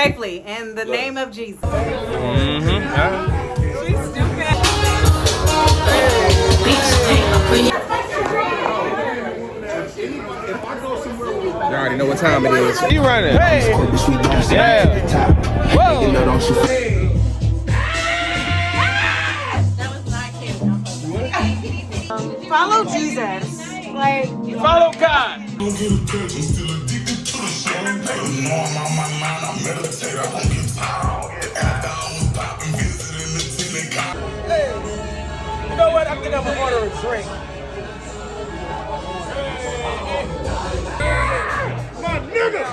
safely in the name of Jesus. She's stupid. You already know what time it is. You running? Hey. Yeah. Whoa. Follow Jesus. Like, Follow God. Hey, you know what? I think I'm gonna order a drink. My nigga!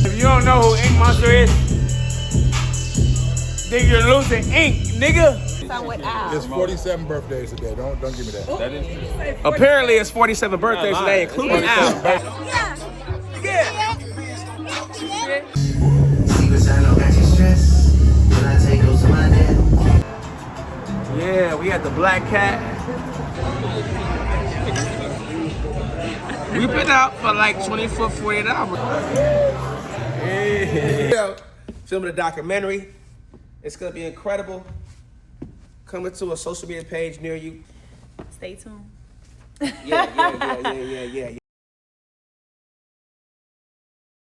If you don't know who Ink Monster is, then you're losing ink, nigga. It's 47 birthdays today. Don't give me that. That is true. Apparently, it's 47 birthdays today, including Al. Yeah, we had the Black Cat. We've been out for like 24, 48 hours. Yeah. Filming a documentary. It's gonna be incredible. Coming to a social media page near you. stay tuned. Yeah.